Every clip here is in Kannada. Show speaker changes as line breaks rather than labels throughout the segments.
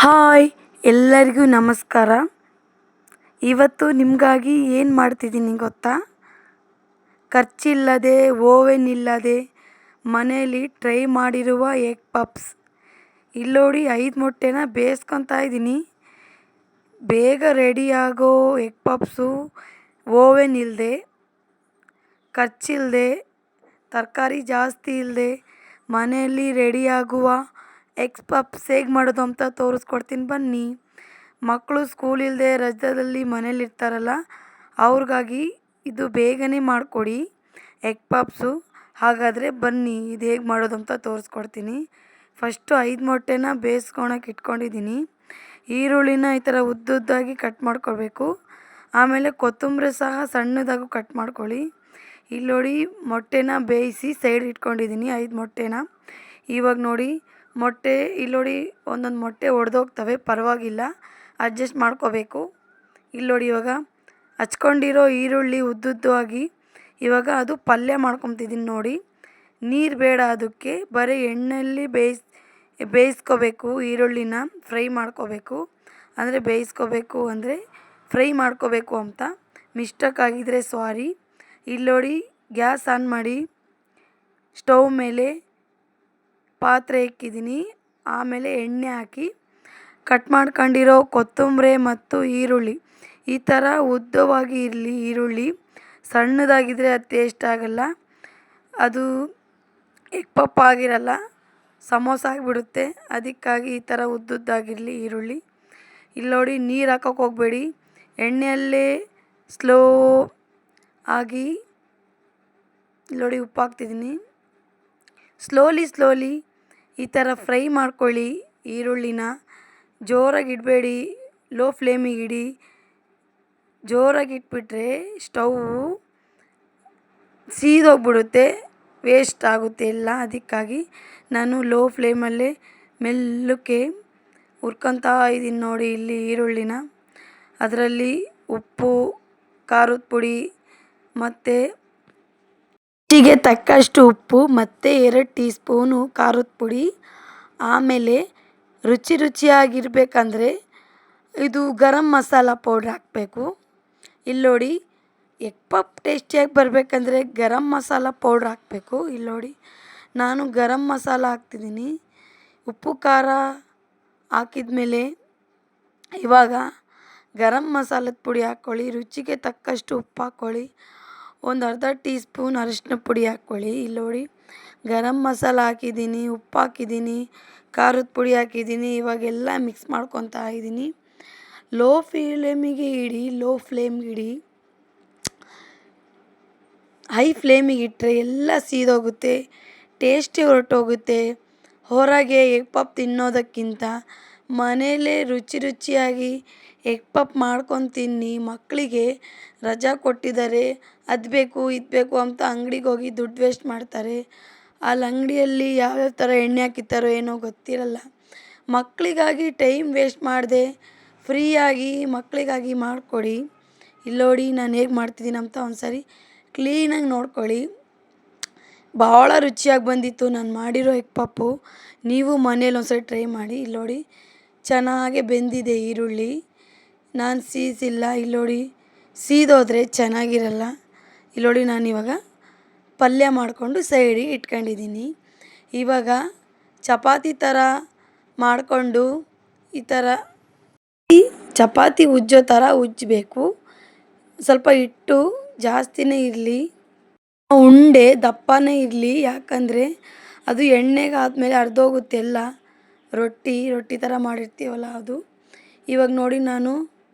ಹಾಯ್, ಎಲ್ಲರಿಗೂ ನಮಸ್ಕಾರ. ಇವತ್ತು ನಿಮಗಾಗಿ ಏನು ಮಾಡ್ತಿದ್ದೀನಿ ಗೊತ್ತಾ? ಖರ್ಚಿಲ್ಲದೆ, ಓವೆನ್ ಇಲ್ಲದೆ ಮನೆಯಲ್ಲಿ ಟ್ರೈ ಮಾಡಿರುವ ಎಗ್ ಪಪ್ಸ್. ಇಲ್ಲೋಡಿ 5 ಮೊಟ್ಟೆನ ಬೇಯಿಸ್ಕೊತಾ ಇದ್ದೀನಿ. ಬೇಗ ರೆಡಿಯಾಗೋ ಎಗ್ ಪಪ್ಸು, ಓವೆನ್ ಇಲ್ಲದೆ, ಖರ್ಚಿಲ್ಲದೆ, ತರಕಾರಿ ಜಾಸ್ತಿ ಇಲ್ಲದೆ ಮನೆಯಲ್ಲಿ ರೆಡಿಯಾಗುವ ಎಗ್ ಪಪ್ಸ್ ಹೇಗೆ ಮಾಡೋದು ಅಂತ ತೋರಿಸ್ಕೊಡ್ತೀನಿ ಬನ್ನಿ. ಮಕ್ಕಳು ಸ್ಕೂಲ್ ಇಲ್ಲದೆ ರಜದಲ್ಲಿ ಮನೇಲಿರ್ತಾರಲ್ಲ, ಅವ್ರಿಗಾಗಿ ಇದು ಬೇಗನೆ ಮಾಡಿಕೊಡಿ ಎಗ್ ಪಪ್ಸು. ಹಾಗಾದರೆ ಬನ್ನಿ ಇದು ಹೇಗೆ ಮಾಡೋದು ಅಂತ ತೋರಿಸ್ಕೊಡ್ತೀನಿ. ಫಸ್ಟು 5 ಮೊಟ್ಟೆನ ಬೇಯಿಸ್ಕೊಳಕ್ಕೆ ಇಟ್ಕೊಂಡಿದ್ದೀನಿ. ಈರುಳ್ಳಿನ ಈ ಥರ ಉದ್ದುದ್ದಾಗಿ ಕಟ್ ಮಾಡ್ಕೊಳ್ಬೇಕು. ಆಮೇಲೆ ಕೊತ್ತಂಬರಿ ಸಹ ಸಣ್ಣದಾಗೂ ಕಟ್ ಮಾಡ್ಕೊಳ್ಳಿ. ಇಲ್ಲಿ ನೋಡಿ, ಮೊಟ್ಟೆನ ಬೇಯಿಸಿ ಸೈಡ್ ಇಟ್ಕೊಂಡಿದ್ದೀನಿ 5 ಮೊಟ್ಟೆನ. ಇವಾಗ ನೋಡಿ, ಮೊಟ್ಟೆ ಇಲ್ಲಿ ನೋಡಿ, ಒಂದೊಂದು ಮೊಟ್ಟೆ ಒಡೆದೋಗ್ತವೆ, ಪರವಾಗಿಲ್ಲ, ಅಡ್ಜಸ್ಟ್ ಮಾಡ್ಕೋಬೇಕು. ಇಲ್ಲಿ ನೋಡಿ, ಇವಾಗ ಹಚ್ಕೊಂಡಿರೋ ಈರುಳ್ಳಿ ಉದ್ದುದ್ದಾಗಿ ಇವಾಗ ಅದು ಪಲ್ಯ ಮಾಡ್ಕೊತಿದ್ದೀನಿ ನೋಡಿ. ನೀರು ಬೇಡ ಅದಕ್ಕೆ, ಬರೀ ಎಣ್ಣೆಯಲ್ಲಿ ಬೇಯಿಸ್ಕೋಬೇಕು. ಈರುಳ್ಳಿನ ಫ್ರೈ ಮಾಡ್ಕೋಬೇಕು, ಅಂದರೆ ಬೇಯಿಸ್ಕೋಬೇಕು ಅಂದರೆ ಫ್ರೈ ಮಾಡ್ಕೋಬೇಕು ಅಂತ ಮಿಸ್ಟೇಕ್ ಆಗಿದ್ರೆ ಸಾರಿ. ಇಲ್ಲಿ ನೋಡಿ, ಗ್ಯಾಸ್ ಆನ್ ಮಾಡಿ ಸ್ಟವ್ ಮೇಲೆ ಪಾತ್ರೆ ಇಕ್ಕಿದ್ದೀನಿ. ಆಮೇಲೆ ಎಣ್ಣೆ ಹಾಕಿ ಕಟ್ ಮಾಡ್ಕೊಂಡಿರೋ ಕೊತ್ತಂಬರಿ ಮತ್ತು ಈರುಳ್ಳಿ ಈ ಥರ ಉದ್ದವಾಗಿ ಇರಲಿ. ಈರುಳ್ಳಿ ಸಣ್ಣದಾಗಿದ್ದರೆ ಅದು ಟೇಸ್ಟ್ ಆಗಲ್ಲ, ಅದು ಎಗ್ ಪಪ್ ಆಗಿರಲ್ಲ, ಸಮೋಸ ಆಗಿಬಿಡುತ್ತೆ. ಅದಕ್ಕಾಗಿ ಈ ಥರ ಉದ್ದುದ್ದಾಗಿರಲಿ ಈರುಳ್ಳಿ. ಇಲ್ಲಿ ನೋಡಿ, ನೀರು ಹಾಕೋಕೆ ಹೋಗಬೇಡಿ, ಎಣ್ಣೆಯಲ್ಲೇ ಸ್ಲೋ ಆಗಿ ನೋಡಿ ಉಪ್ಪು ಹಾಕ್ತಿದ್ದೀನಿ. ಸ್ಲೋಲಿ ಈ ಥರ ಫ್ರೈ ಮಾಡ್ಕೊಳ್ಳಿ ಈರುಳ್ಳಿನ. ಜೋರಾಗಿ ಇಡಬೇಡಿ, ಲೋ ಫ್ಲೇಮಿಗೆ ಇಡಿ. ಜೋರಾಗಿ ಇಟ್ಬಿಟ್ರೆ ಸ್ಟವ್ವು ಸೀದೋಗ್ಬಿಡುತ್ತೆ, ವೇಸ್ಟ್ ಆಗುತ್ತೆ ಎಲ್ಲ. ಅದಕ್ಕಾಗಿ ನಾನು ಲೋ ಫ್ಲೇಮಲ್ಲೇ ಮೆಲ್ಲಕ್ಕೆ ಹುರ್ಕೊತಾ ಇದ್ದೀನಿ ನೋಡಿ. ಇಲ್ಲಿ ಈರುಳ್ಳಿನ, ಅದರಲ್ಲಿ ಉಪ್ಪು, ಖಾರದ ಪುಡಿ ಮತ್ತು ರುಚಿಗೆ ತಕ್ಕಷ್ಟು ಉಪ್ಪು ಮತ್ತು 2 ಟೀ ಸ್ಪೂನು ಖಾರದ ಪುಡಿ. ಆಮೇಲೆ ರುಚಿಯಾಗಿರಬೇಕಂದ್ರೆ ಇದು ಗರಂ ಮಸಾಲ ಪೌಡ್ರ್ ಹಾಕಬೇಕು. ಇಲ್ಲಿ ನೋಡಿ, ಎಗ್ ಪಪ್ ಟೇಸ್ಟಿಯಾಗಿ ಬರಬೇಕಂದ್ರೆ ಗರಂ ಮಸಾಲ ಪೌಡ್ರ್ ಹಾಕಬೇಕು. ಇಲ್ಲಿ ನೋಡಿ, ನಾನು ಗರಂ ಮಸಾಲ ಹಾಕ್ತಿದ್ದೀನಿ. ಉಪ್ಪು ಖಾರ ಹಾಕಿದ್ಮೇಲೆ ಇವಾಗ ಗರಂ ಮಸಾಲದ ಪುಡಿ ಹಾಕ್ಕೊಳ್ಳಿ. ರುಚಿಗೆ ತಕ್ಕಷ್ಟು ಉಪ್ಪು ಹಾಕ್ಕೊಳ್ಳಿ. ಒಂದು ಅರ್ಧ ಟೀ ಸ್ಪೂನ್ ಅರಿಶಿನ ಪುಡಿ ಹಾಕ್ಕೊಳ್ಳಿ. ಇಲ್ಲಿ ನೋಡಿ, ಗರಂ ಮಸಾಲ ಹಾಕಿದ್ದೀನಿ, ಉಪ್ಪು ಹಾಕಿದ್ದೀನಿ, ಖಾರದ ಪುಡಿ ಹಾಕಿದ್ದೀನಿ. ಇವಾಗೆಲ್ಲ ಮಿಕ್ಸ್ ಮಾಡ್ಕೊತಾ ಇದ್ದೀನಿ. ಲೋ ಫ್ಲೇಮಿಗೆ ಇಡಿ. ಹೈ ಫ್ಲೇಮಿಗೆ ಇಟ್ಟರೆ ಎಲ್ಲ ಸೀದೋಗುತ್ತೆ, ಟೇಸ್ಟಿ ಹೊರಟೋಗುತ್ತೆ. ಹೊರಗೆ ಎಗ್ ಪಪ್ ತಿನ್ನೋದಕ್ಕಿಂತ ಮನೆಯಲ್ಲೇ ರುಚಿಯಾಗಿ ಎಗ್ ಪಪ್ ಮಾಡ್ಕೊಂಡು ತಿನ್ನಿ. ಮಕ್ಕಳಿಗೆ ರಜಾ ಕೊಟ್ಟಿದ್ದಾರೆ, ಅದು ಬೇಕು ಇದು ಬೇಕು ಅಂತ ಅಂಗಡಿಗೆ ಹೋಗಿ ದುಡ್ಡು ವೇಸ್ಟ್ ಮಾಡ್ತಾರೆ. ಅಲ್ಲಿ ಅಂಗಡಿಯಲ್ಲಿ ಯಾವ್ಯಾವ ಥರ ಎಣ್ಣೆ ಹಾಕಿರ್ತಾರೋ ಏನೋ ಗೊತ್ತಿರಲ್ಲ. ಮಕ್ಕಳಿಗಾಗಿ ಟೈಮ್ ವೇಸ್ಟ್ ಮಾಡದೆ ಫ್ರೀಯಾಗಿ ಮಕ್ಕಳಿಗಾಗಿ ಮಾಡಿಕೊಡಿ. ಇಲ್ಲಿ ನೋಡಿ, ನಾನು ಹೇಗೆ ಮಾಡ್ತಿದ್ದೀನಿ ಅಂತ ಒಂದ್ಸರಿ ಕ್ಲೀನಾಗಿ ನೋಡ್ಕೊಳ್ಳಿ. ಭಾಳ ರುಚಿಯಾಗಿ ಬಂದಿತ್ತು ನಾನು ಮಾಡಿರೋ ಎಗ್ ಪಪ್ಪು. ನೀವು ಮನೇಲಿ ಒಂದ್ಸರಿ ಟ್ರೈ ಮಾಡಿ. ಇಲ್ಲಿ ನೋಡಿ, ಚೆನ್ನಾಗೆ ಬೆಂದಿದೆ ಈರುಳ್ಳಿ, ನಾನು ಸೀಸಿಲ್ಲ. ಇಲ್ಲಿ ನೋಡಿ, ಸೀದೋದ್ರೆ ಚೆನ್ನಾಗಿರಲ್ಲ. ಇಲ್ಲಿ ನೋಡಿ, ನಾನಿವಾಗ ಪಲ್ಯ ಮಾಡಿಕೊಂಡು ಸೈಡಿಗೆ ಇಟ್ಕೊಂಡಿದ್ದೀನಿ. ಇವಾಗ ಚಪಾತಿ ಥರ ಮಾಡಿಕೊಂಡು ಈ ಥರ ಚಪಾತಿ ಉಜ್ಜೋ ಥರ ಉಜ್ಜಬೇಕು. ಸ್ವಲ್ಪ ಹಿಟ್ಟು ಜಾಸ್ತಿನೇ ಇರಲಿ, ಉಂಡೆ ದಪ್ಪನೇ ಇರಲಿ. ಯಾಕಂದರೆ ಅದು ಎಣ್ಣೆಗೆ ಆದಮೇಲೆ ಅರ್ಧೋಗುತ್ತೆ ಎಲ್ಲ. ರೊಟ್ಟಿ ಥರ ಮಾಡಿರ್ತೀವಲ್ಲ ಅದು. ಇವಾಗ ನೋಡಿ,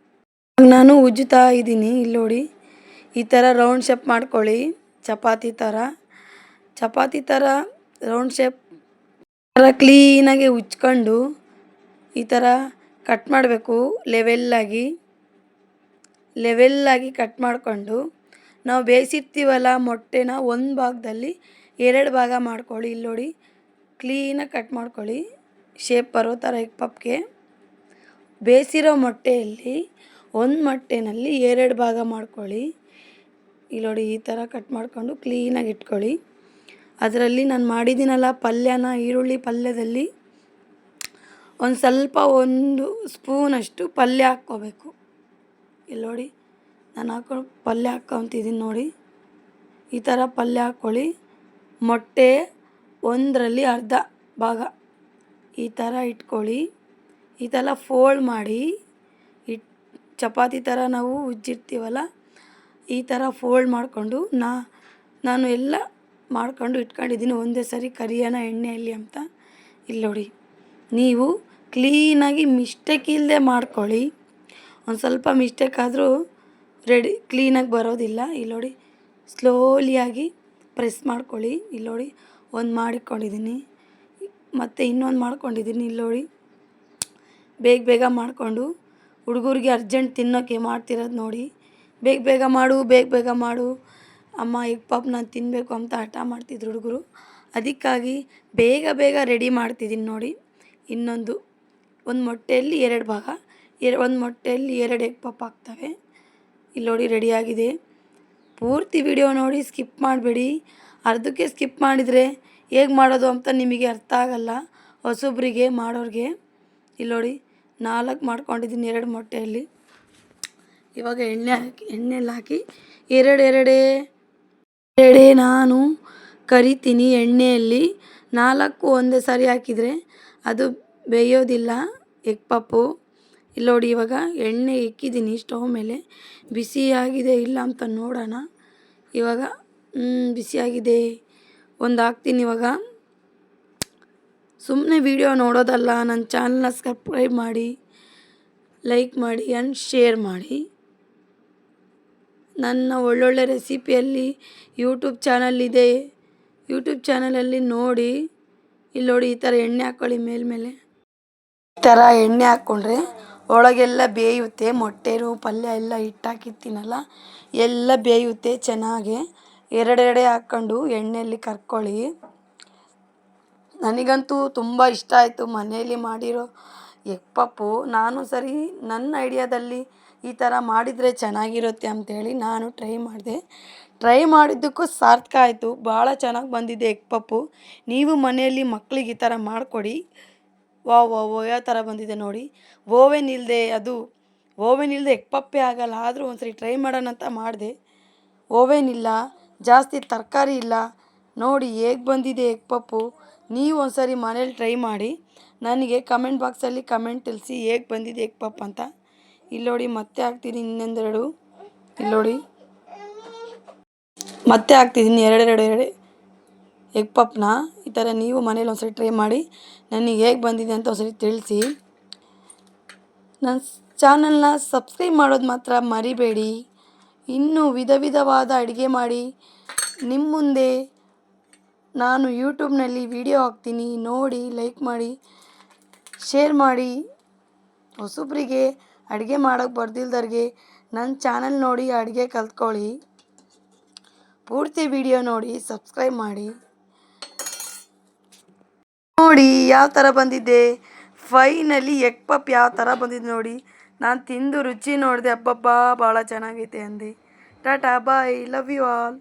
ನಾನು ಉಜ್ಜುತ್ತಾ ಇದ್ದೀನಿ. ಇಲ್ಲಿ ನೋಡಿ, ಈ ಥರ ರೌಂಡ್ ಶೇಪ್ ಮಾಡ್ಕೊಳ್ಳಿ. ಚಪಾತಿ ಥರ ರೌಂಡ್ ಶೇಪ್ ಥರ ಕ್ಲೀನಾಗಿ ಉಜ್ಕೊಂಡು ಈ ಥರ ಕಟ್ ಮಾಡಬೇಕು. ಲೆವೆಲ್ಲಾಗಿ ಕಟ್ ಮಾಡಿಕೊಂಡು ನಾವು ಬೇಯಿಸಿರ್ತೀವಲ್ಲ ಮೊಟ್ಟೆನ, ಒಂದು ಭಾಗದಲ್ಲಿ 2 ಭಾಗ ಮಾಡ್ಕೊಳ್ಳಿ. ಇಲ್ಲಿ ನೋಡಿ, ಕ್ಲೀನಾಗಿ ಕಟ್ ಮಾಡ್ಕೊಳ್ಳಿ, ಶೇಪ್ ಬರೋ ಥರ ಎಗ್ ಪಪ್ಗೆ. ಬೇಯಿಸಿರೋ ಮೊಟ್ಟೆಯಲ್ಲಿ ಒಂದು ಮೊಟ್ಟೆನಲ್ಲಿ 2 ಭಾಗ ಮಾಡ್ಕೊಳ್ಳಿ. ಇಲ್ಲಿ ನೋಡಿ, ಈ ಥರ ಕಟ್ ಮಾಡಿಕೊಂಡು ಕ್ಲೀನಾಗಿ ಇಟ್ಕೊಳ್ಳಿ. ಅದರಲ್ಲಿ ನಾನು ಮಾಡಿದ್ದೀನಲ್ಲ ಪಲ್ಯನ, ಈರುಳ್ಳಿ ಪಲ್ಯದಲ್ಲಿ ಒಂದು ಸ್ವಲ್ಪ 1 ಸ್ಪೂನಷ್ಟು ಪಲ್ಯ ಹಾಕ್ಕೋಬೇಕು. ಇಲ್ಲಿ ನೋಡಿ ನಾನು ಪಲ್ಯ ಹಾಕ್ಕೊತಿದ್ದೀನಿ ನೋಡಿ. ಈ ಥರ ಪಲ್ಯ ಹಾಕ್ಕೊಳ್ಳಿ. ಮೊಟ್ಟೆ 1ರಲ್ಲಿ ಅರ್ಧ ಭಾಗ ಈ ಥರ ಇಟ್ಕೊಳ್ಳಿ. ಈ ಥರ ಫೋಲ್ಡ್ ಮಾಡಿ ಚಪಾತಿ ಥರ ನಾವು ಉಜ್ಜಿರ್ತೀವಲ್ಲ, ಈ ಥರ ಫೋಲ್ಡ್ ಮಾಡಿಕೊಂಡು ನಾನು ಎಲ್ಲ ಮಾಡ್ಕೊಂಡು ಇಟ್ಕೊಂಡಿದ್ದೀನಿ ಒಂದೇ ಸರಿ ಕರಿಯೋಣ ಎಣ್ಣೆಯಲ್ಲಿ ಅಂತ. ಇಲ್ಲಿ ನೋಡಿ, ನೀವು ಕ್ಲೀನಾಗಿ ಮಿಸ್ಟೇಕ್ ಇಲ್ಲದೆ ಮಾಡ್ಕೊಳ್ಳಿ. ಒಂದು ಸ್ವಲ್ಪ ಮಿಸ್ಟೇಕ್ ಆದರೂ ಕ್ಲೀನಾಗಿ ಬರೋದಿಲ್ಲ. ಇಲ್ಲಿ ನೋಡಿ, ಸ್ಲೋಲಿಯಾಗಿ ಪ್ರೆಸ್ ಮಾಡ್ಕೊಳ್ಳಿ. ಇಲ್ಲಿ ನೋಡಿ, ಒಂದು ಮಾಡಿಕೊಂಡಿದ್ದೀನಿ, ಮತ್ತು ಇನ್ನೊಂದು ಮಾಡ್ಕೊಂಡಿದ್ದೀನಿ. ಇಲ್ಲಿ ನೋಡಿ, ಬೇಗ ಬೇಗ ಮಾಡಿಕೊಂಡು ಹುಡುಗರಿಗೆ ಅರ್ಜೆಂಟ್ ತಿನ್ನೋಕ್ಕೆ ಮಾಡ್ತಿರೋದು ನೋಡಿ. ಬೇಗ ಬೇಗ ಮಾಡು ಅಮ್ಮ ಎಗ್ ಪಪ್ ನಾನು ತಿನ್ನಬೇಕು ಅಂತ ಹಠ ಮಾಡ್ತಿದ್ರು ಹುಡುಗರು. ಅದಕ್ಕಾಗಿ ಬೇಗ ಬೇಗ ರೆಡಿ ಮಾಡ್ತಿದ್ದೀನಿ ನೋಡಿ. ಒಂದು ಮೊಟ್ಟೆಯಲ್ಲಿ 2 ಭಾಗ, ಒಂದು ಮೊಟ್ಟೆಯಲ್ಲಿ 2 ಎಗ್ ಪಪ್ ಆಗ್ತವೆ. ಇಲ್ಲಿ ನೋಡಿ, ರೆಡಿಯಾಗಿದೆ. ಪೂರ್ತಿ ವಿಡಿಯೋ ನೋಡಿ, ಸ್ಕಿಪ್ ಮಾಡಬೇಡಿ. ಅರ್ಧಕ್ಕೆ ಸ್ಕಿಪ್ ಮಾಡಿದರೆ ಹೇಗೆ ಮಾಡೋದು ಅಂತ ನಿಮಗೆ ಅರ್ಥ ಆಗಲ್ಲ, ಹೊಸಬ್ರಿಗೆ ಮಾಡೋರಿಗೆ. ಇಲ್ಲಿ ನೋಡಿ, 4 ಮಾಡ್ಕೊಂಡಿದ್ದೀನಿ 2 ಮೊಟ್ಟೆಯಲ್ಲಿ. ಇವಾಗ ಎಣ್ಣೆಯಲ್ಲಿ ಹಾಕಿ ಎರಡೇ ನಾನು ಕರಿತೀನಿ ಎಣ್ಣೆಯಲ್ಲಿ. 4 ಒಂದೇ ಸಾರಿ ಹಾಕಿದರೆ ಅದು ಬೇಯೋದಿಲ್ಲ ಎಗ್ ಪಪ್ಪು. ಇಲ್ಲಿ ನೋಡಿ, ಇವಾಗ ಎಣ್ಣೆ ಇಕ್ಕಿದ್ದೀನಿ ಸ್ಟವ್ ಮೇಲೆ. ಬಿಸಿಯಾಗಿದೆ ಇಲ್ಲ ಅಂತ ನೋಡೋಣ. ಇವಾಗ ಬಿಸಿಯಾಗಿದೆ. ಒಂದು ಹಾಕ್ತೀನಿ ಇವಾಗ. ಸುಮ್ಮನೆ ವಿಡಿಯೋ ನೋಡೋದಲ್ಲ, ನನ್ನ ಚಾನಲ್ನ ಸಬ್ಸ್ಕ್ರೈಬ್ ಮಾಡಿ, ಲೈಕ್ ಮಾಡಿ ಆ್ಯಂಡ್ ಶೇರ್ ಮಾಡಿ. ನನ್ನ ಒಳ್ಳೊಳ್ಳೆ ರೆಸಿಪಿಯಲ್ಲಿ ಯೂಟ್ಯೂಬ್ ಚಾನಲ್ ಇದೆ, ಯೂಟ್ಯೂಬ್ ಚಾನಲಲ್ಲಿ ನೋಡಿ. ಇಲ್ಲಿ ನೋಡಿ, ಈ ಥರ ಎಣ್ಣೆ ಹಾಕ್ಕೊಳ್ಳಿ ಮೇಲ್ಮೇಲೆ. ಈ ಥರ ಎಣ್ಣೆ ಹಾಕ್ಕೊಂಡ್ರೆ ಒಳಗೆಲ್ಲ ಬೇಯುತ್ತೆ. ಮೊಟ್ಟೆನು ಪಲ್ಯ ಎಲ್ಲ ಹಾಕಿರ್ತೀನಲ್ಲ, ಎಲ್ಲ ಬೇಯುತ್ತೆ ಚೆನ್ನಾಗಿ. ಎರಡೆರಡೆ ಹಾಕ್ಕೊಂಡು ಎಣ್ಣೆಯಲ್ಲಿ ಕರ್ಕೊಳ್ಳಿ. ನನಗಂತೂ ತುಂಬ ಇಷ್ಟ ಆಯಿತು ಮನೆಯಲ್ಲಿ ಮಾಡಿರೋ ಎಗ್ ಪಪ್ಪು. ನಾನು ಸರಿ ನನ್ನ ಐಡಿಯಾದಲ್ಲಿ ಈ ಥರ ಮಾಡಿದರೆ ಚೆನ್ನಾಗಿರುತ್ತೆ ಅಂಥೇಳಿ ನಾನು ಟ್ರೈ ಮಾಡಿದೆ. ಟ್ರೈ ಮಾಡಿದ್ದಕ್ಕೂ ಸಾರ್ಥಕ ಆಯಿತು. ಭಾಳ ಚೆನ್ನಾಗಿ ಬಂದಿದೆ ಎಗ್ ಪಪ್ಪು. ನೀವು ಮನೆಯಲ್ಲಿ ಮಕ್ಕಳಿಗೆ ಈ ಥರ ಮಾಡಿಕೊಡಿ. ವಾವ್ ಯಾವ ಥರ ಬಂದಿದೆ ನೋಡಿ. ಓವೆನ್ ಇಲ್ಲದೆ ಎಗ್ ಪಪ್ಪೇ ಆಗಲ್ಲ. ಆದರೂ ಒಂದ್ಸರಿ ಟ್ರೈ ಮಾಡೋಣ ಅಂತ ಮಾಡಿದೆ. ಓವೆನ್ ಇಲ್ಲ, ಜಾಸ್ತಿ ತರಕಾರಿ ಇಲ್ಲ. ನೋಡಿ ಹೇಗೆ ಬಂದಿದೆ ಎಗ್ ಪಪ್ಪು. ನೀವು ಒಂದ್ಸರಿ ಮನೇಲಿ ಟ್ರೈ ಮಾಡಿ. ನನಗೆ ಕಮೆಂಟ್ ಬಾಕ್ಸಲ್ಲಿ ಕಮೆಂಟ್ ತಿಳಿಸಿ ಹೇಗೆ ಬಂದಿದೆ ಎಗ್ ಪಪ್ ಅಂತ. ಇಲ್ಲಿ ನೋಡಿ, ಮತ್ತೆ ಹಾಕ್ತೀನಿ ಇನ್ನೊಂದೆರಡು. ಇಲ್ಲಿ ನೋಡಿ, ಮತ್ತೆ ಹಾಕ್ತಿದ್ದೀನಿ ಎರಡು ಎಗ್ ಪಪ್ನ. ಈ ಥರ ನೀವು ಮನೇಲಿ ಒಂದ್ಸರಿ ಟ್ರೈ ಮಾಡಿ. ನನಗೆ ಹೇಗೆ ಬಂದಿದೆ ಅಂತ ಒಂದ್ಸರಿ ತಿಳಿಸಿ. ನನ್ನ ಚಾನಲ್ನ ಸಬ್ಸ್ಕ್ರೈಬ್ ಮಾಡೋದು ಮಾತ್ರ ಮರಿಬೇಡಿ. ಇನ್ನೂ ವಿಧವಾದ ಅಡುಗೆ ಮಾಡಿ ನಿಮ್ಮ ಮುಂದೆ ನಾನು ಯೂಟ್ಯೂಬ್ನಲ್ಲಿ ವಿಡಿಯೋ ಹಾಕ್ತೀನಿ. ನೋಡಿ, ಲೈಕ್ ಮಾಡಿ, ಶೇರ್ ಮಾಡಿ. ಹೊಸಬ್ರಿಗೆ ಅಡುಗೆ ಮಾಡೋಕ್ಕೆ ಬರ್ದಿಲ್ದವ್ರಿಗೆ ನನ್ನ ಚಾನಲ್ ನೋಡಿ ಅಡುಗೆ ಕಲ್ತ್ಕೊಳ್ಳಿ. ಪೂರ್ತಿ ವಿಡಿಯೋ ನೋಡಿ, ಸಬ್ಸ್ಕ್ರೈಬ್ ಮಾಡಿ. ನೋಡಿ ಯಾವ ಥರ ಬಂದಿದೆ. ಫೈನಲಿ ಎಗ್ ಪಪ್ ಯಾವ ಥರ ಬಂದಿದೆ ನೋಡಿ. ನಾನು ತಿಂದು ರುಚಿ ನೋಡಿದೆ, ಅಬ್ಬಬ್ಬಾ ಭಾಳ ಚೆನ್ನಾಗೈತೆ ಅಂದೆ. ಟಾಟಾ ಬಾಯ್, ಲವ್ ಯು ಆಲ್.